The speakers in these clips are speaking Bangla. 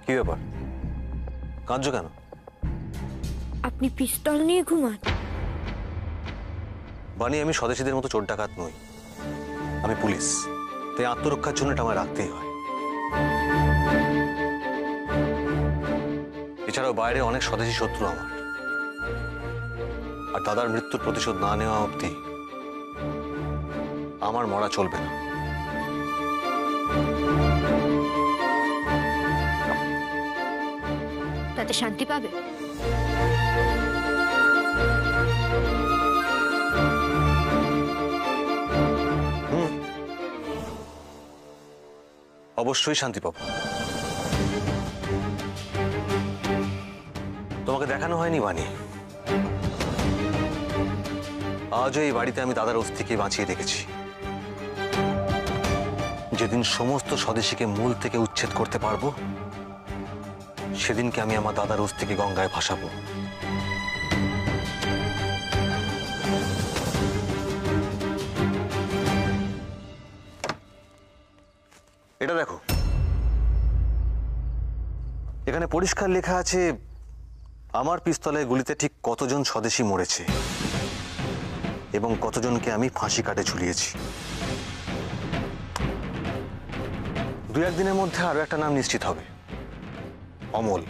কি ব্যাপার, কাঁদছো কেন? আপনি পিস্তল নিয়ে ঘুমান? বানি, আমি স্বদেশীদের মতো চোর ডাকাত নই, আমি পুলিশ। তাই আত্মরক্ষার জন্য এটা আমায় রাখতেই হয়। এছাড়াও বাইরে অনেক স্বদেশী শত্রু আমার, আর দাদার মৃত্যুর প্রতিশোধ না নেওয়া অবধি আমার মরা চলবে না। তাতে শান্তি পাবে? অবশ্যই শান্তি পাবো। তোমাকে দেখানো হয়নি বানি, আজও এই বাড়িতে আমি দাদার অস্থিকে বাঁচিয়ে রেখেছি। যেদিন সমস্ত স্বদেশীকে মূল থেকে উচ্ছেদ করতে পারবো, সেদিনকে আমি আমার দাদার অস্থিকে গঙ্গায় ভাসাবো। এটা দেখো, এখানে পরিষ্কার লেখা আছে আমার পিস্তলের গুলিতে ঠিক কতজন স্বদেশী মরেছে এবং কতজনকে আমি ফাঁসি কাটে ঝুলিয়েছি। 2-1 দিনের মধ্যে আরো একটা নাম নিশ্চিত হবে, অমল।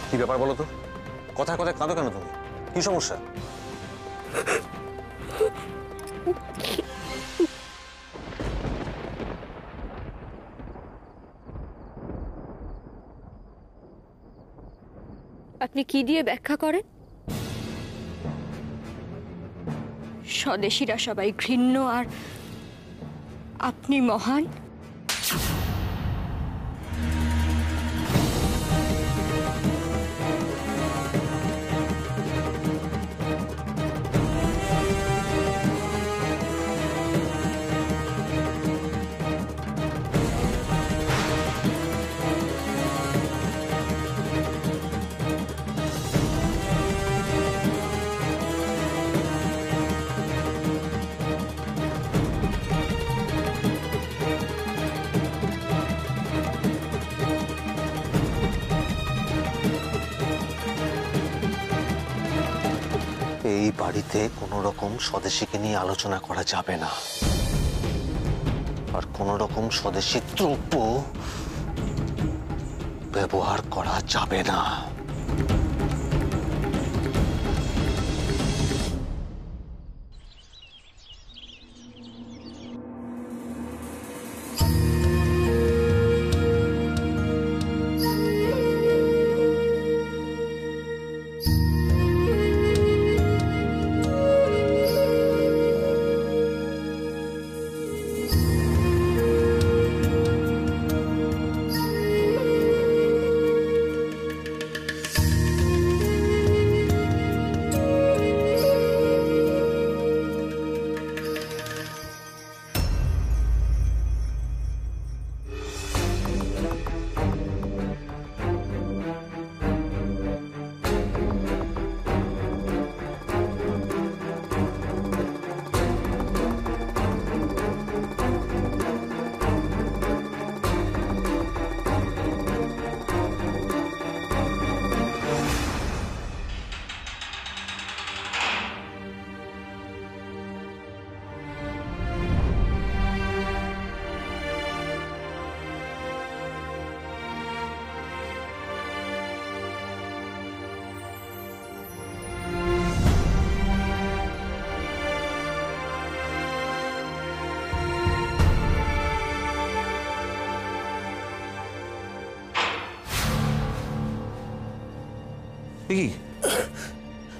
কি ব্যাপার বলো তো, কথায় কথায় কাঁদো কেন তুমি? কি সমস্যা? আপনি কি দিয়ে ব্যাখ্যা করেন স্বদেশীরা সবাই ঘৃণ্য আর আপনি মহান? এই বাড়িতে কোনো রকম স্বদেশীকে নিয়ে আলোচনা করা যাবে না, আর কোনো রকম স্বদেশী দ্রব্য ব্যবহার করা যাবে না।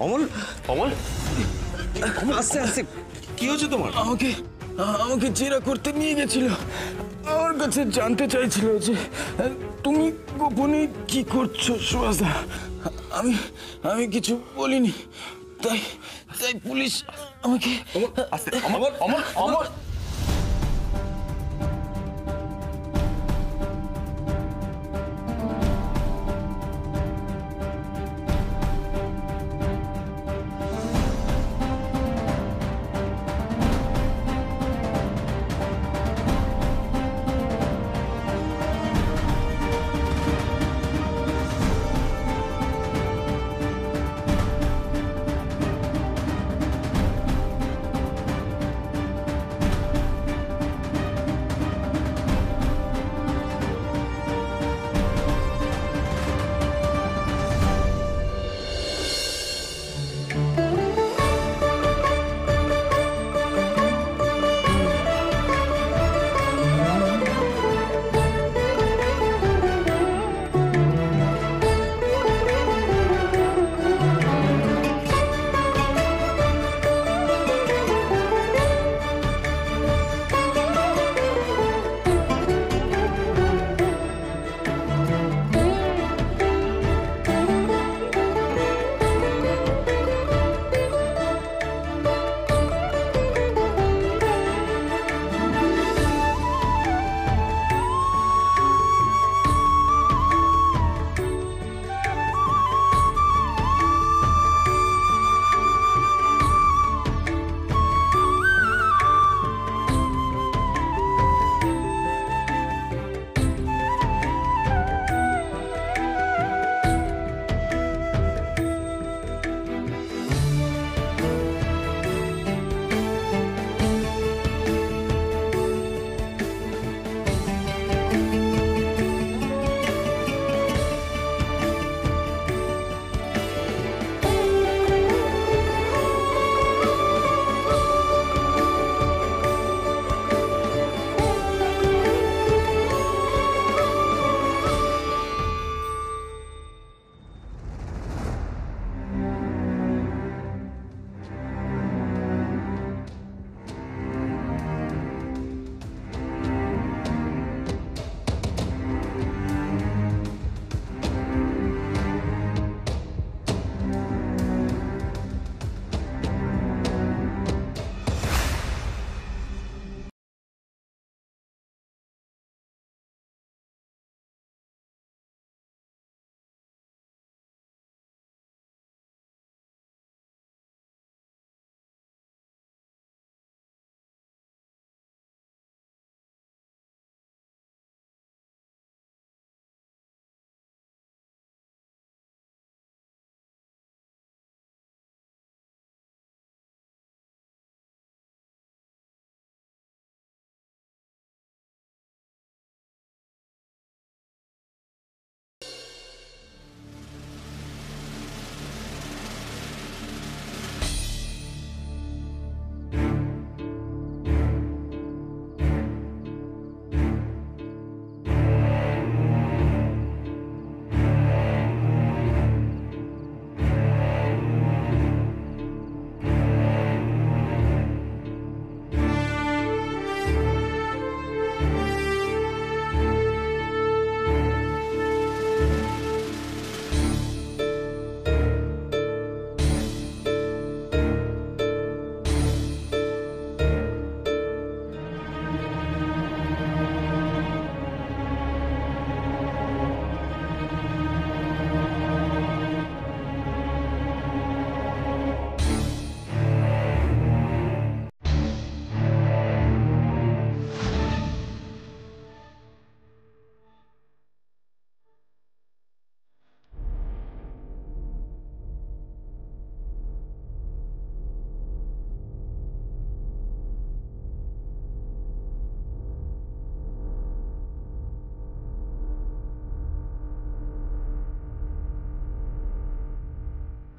অমল, অমল, অমল, আস্তে আস্তে। কি হচ্ছে তোমার? আমাকে জেরা করতে নিয়ে গেছিল। আমার কাছে জানতে চাইছিল যে তুমি গোপনে কি করছো সুভাষদা। আমি কিছু বলিনি, তাই পুলিশ আমাকে। অমল, অমল, অমল,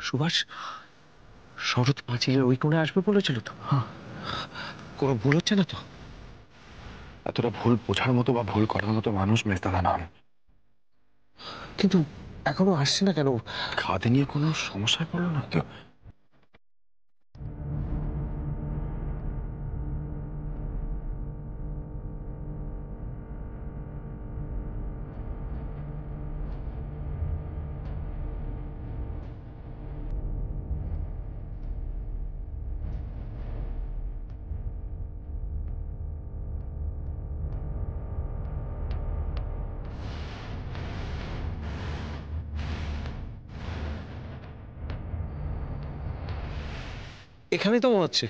সুভাষ, শরৎ পাঁচিলের ওই কোণে আসবে বলেছিল তো? কোনো ভুল হচ্ছে না তো? এতটা ভুল বোঝার মতো বা ভুল করার মতো মানুষ মেজদাদা নন। কিন্তু এখনো আসছে না কেন? খাদে নিয়ে কোনো সমস্যায় পড়লো না তো? এখানেই তো হচ্ছে,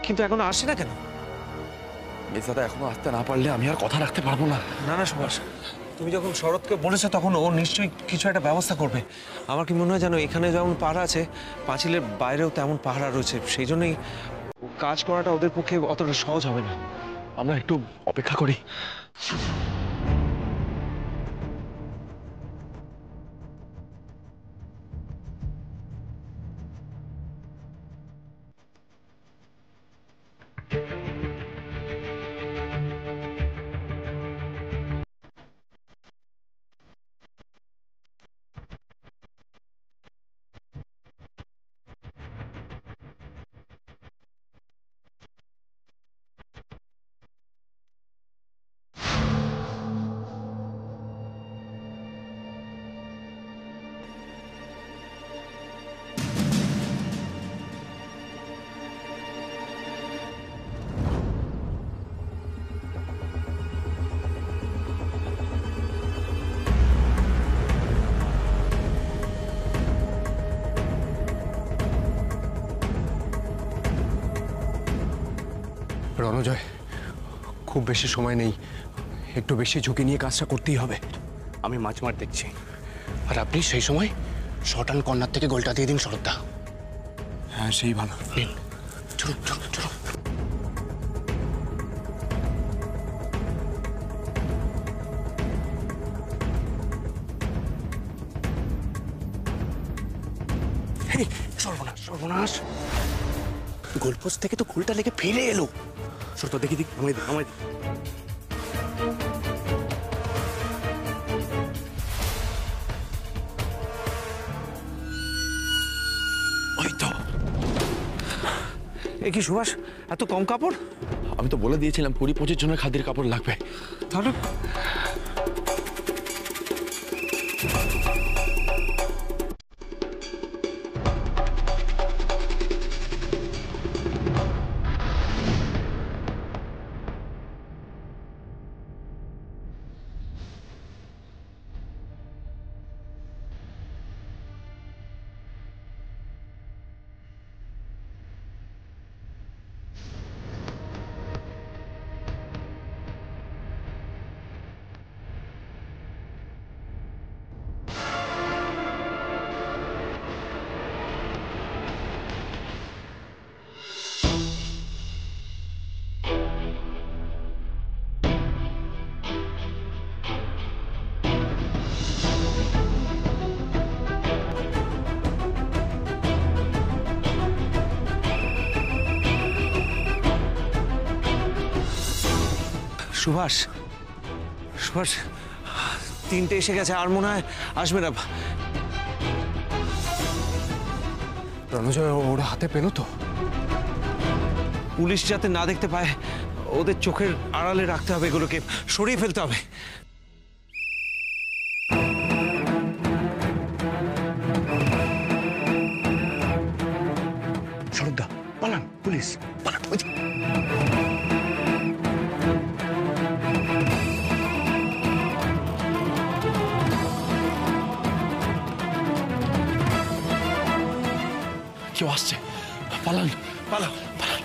কিন্তু এখনো আসে না কেন? মেজদাদা এখনো আসতে না পারলে আমি আর কথা রাখতে পারবো না। না না সুভাষ, তুমি যখন শরৎকে বলেছো তখন ও নিশ্চয়ই কিছু একটা ব্যবস্থা করবে। আমার কি মনে হয় জানো, এখানে যেমন পাহারা আছে, পাঁচিলের বাইরেও তেমন পাহারা রয়েছে। সেই জন্যই কাজ করাটা ওদের পক্ষে অতটা সহজ হবে না। আমরা একটু অপেক্ষা করি। রণজয়, খুব বেশি সময় নেই, একটু বেশি ঝুঁকি নিয়ে কাজটা করতেই হবে। আমি মাছ মার দেখছি, আর আপনি সেই সময় শটান কর্নার থেকে গোলটা দিয়ে দিন শরৎদা। হ্যাঁ, সেই ভালো। নিন, চলুন চলুন চলুন। সর্বনাশ সর্বনাশ, গোলপোস্ট থেকে তো গোলটা লেগে ফিরে এলো। শরৎদা দেখি দিক, আমায় দিক, আমায় দিক। ওই তো। এ কি সুভাষ, এত কম কাপড়? আমি তো বলে দিয়েছিলাম 20-25 জনের খাদ্যের কাপড় লাগবে। তাহলে সুভাষ, সুভাষ, 3টে এসে গেছে, আর মনে হয় আসবে না। রণজয়, ওরা হাতে পেলো তো? পুলিশ যাতে না দেখতে পায়, ওদের চোখের আড়ালে রাখতে হবে, এগুলোকে সরিয়ে ফেলতে হবে। শরৎদা পালান, পুলিশ পালান। ওই যে। কেউ আসছে, পালান পালান পালান।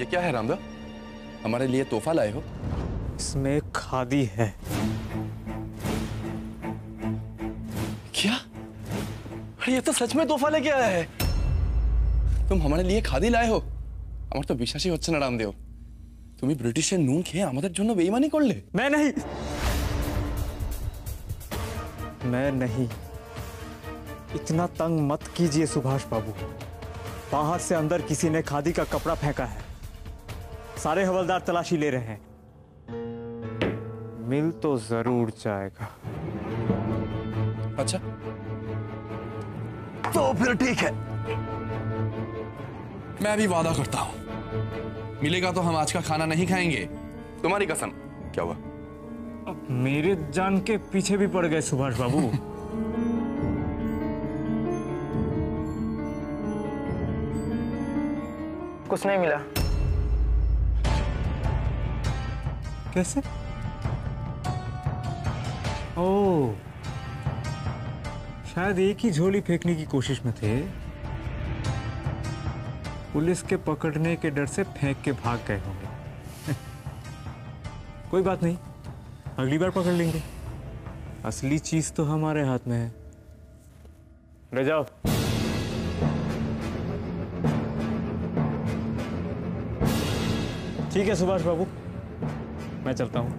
ये क्या है रामदा? हमारे लिए तोहफा लाए हो? इसमें खादी है। क्या? अरे ये तो सच में तोहफा लेके आया है। तुम हमारे लिए खादी लाए हो? আমার তো বিশ্বাসই হচ্ছে না রামদেव। তুমি ব্রিটিশের নুন খেয়ে আমাদের জন্য বেঈমানি করলে? मैं नहीं। इतना तंग मत कीजिए सुभाष बाबू। बाहर से अंदर किसी ने खादी का कपड़ा फेंका है। सारे हवलदार तलाशी ले रहे हैं। मिल तो जरूर जाएगा। अच्छा तो फिर ठीक है। मैं भी वादा करता हूं, मिलेगा तो हम आज का खाना नहीं खाएंगे। तुम्हारी कसम। क्या हुआ? मेरे जान के पीछे भी पड़ गए सुभाष बाबू। कुछ नहीं मिला। कैसे? ओह, शायद एक ही झोली फेंकने की कोशिश में थे। पुलिस के पकड़ने के डर से फेंक के भाग गए होंगे। कोई बात नहीं, अगली बार पकड़ लेंगे। असली चीज तो हमारे हाथ में है। ले जाओ। ठीक है सुभाष बाबू, मैं चलता हूं।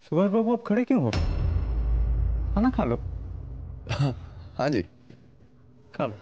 सुभाष बाबू आप खड़े क्यों हो? खाना खा लो। हाँ जी, खा लो।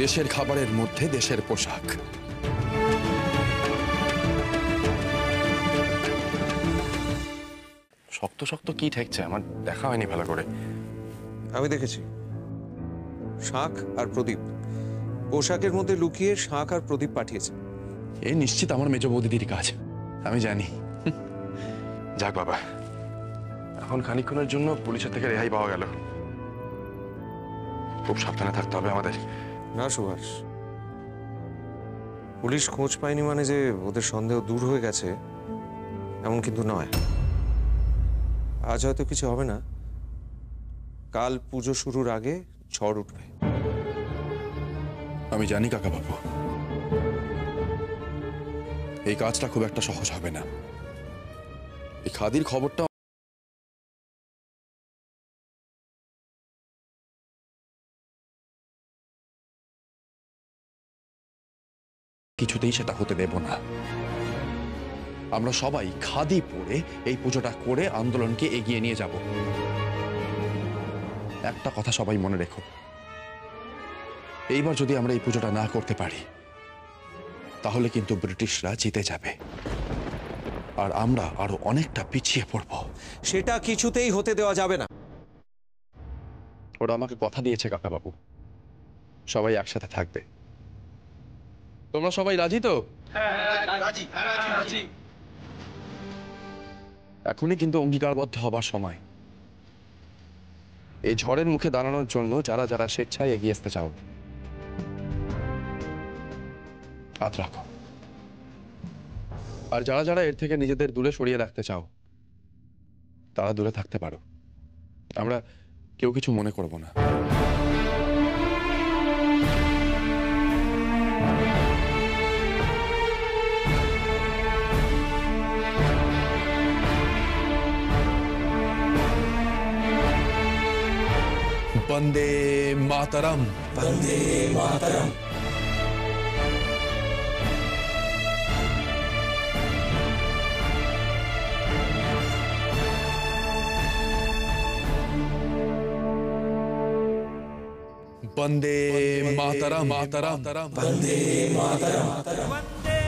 দেশের খাবারের মধ্যে দেশের পোশাক। শক্ত শক্ত কি ঠেকছে? আমার দেখা হয়নি ভালো করে। আমি দেখেছি শাঁখ আর প্রদীপ পোশাকের মধ্যে লুকিয়ে শাঁখ আর প্রদীপ পাঠিয়েছে। এ নিশ্চিত আমার মেজ বৌদিদির কাজ, আমি জানি। যাক বাবা, এখন খানিকক্ষণের জন্য পুলিশের থেকে রেহাই পাওয়া গেল। খুব সাবধানে থাকতে হবে আমাদের। না সুভাষ, পুলিশ খোঁজ পায়নি মানে যে ওদের সন্দেহ দূর হয়ে গেছে এমন কিন্তু নয়। আজ হয়তো কিছু হবে না, কাল পুজো শুরুর আগে ঝড় উঠবে। আমি জানি কাকা বাবু, এই কাজটা খুব একটা সহজ হবে না। এই খাদির খবরটা কিছুতেই সেটা হতে দেব না। আমরা সবাই খাদি পরে এই পুজোটা করে আন্দোলনকে এগিয়ে নিয়ে যাব। একটা কথা সবাই মনে রেখো, এইবার যদি আমরা এই পুজোটা না করতে পারি তাহলে কিন্তু ব্রিটিশরা জিতে যাবে আর আমরা আরো অনেকটা পিছিয়ে পড়ব। সেটা কিছুতেই হতে দেওয়া যাবে না। ওরা আমাকে কথা দিয়েছে কাকাবাবু, সবাই একসাথে থাকবে। তোমরা সবাই রাজি তো? এখনই কিন্তু অঙ্গীকারবদ্ধ হবার সময়। এই ঝড়ের মুখে দাঁড়ানোর জন্য যারা যারা স্বেচ্ছায় এগিয়ে আসতে চাও, হাত রাখো। আর যারা যারা এর থেকে নিজেদের দূরে সরিয়ে রাখতে চাও, তারা দূরে থাকতে পারো। আমরা কেউ কিছু মনে করব না। বন্দে মাতরম, বন্দে মাতরম। বন্দে মাতরম, মাতরম, বন্দে মাতরম, বন্দে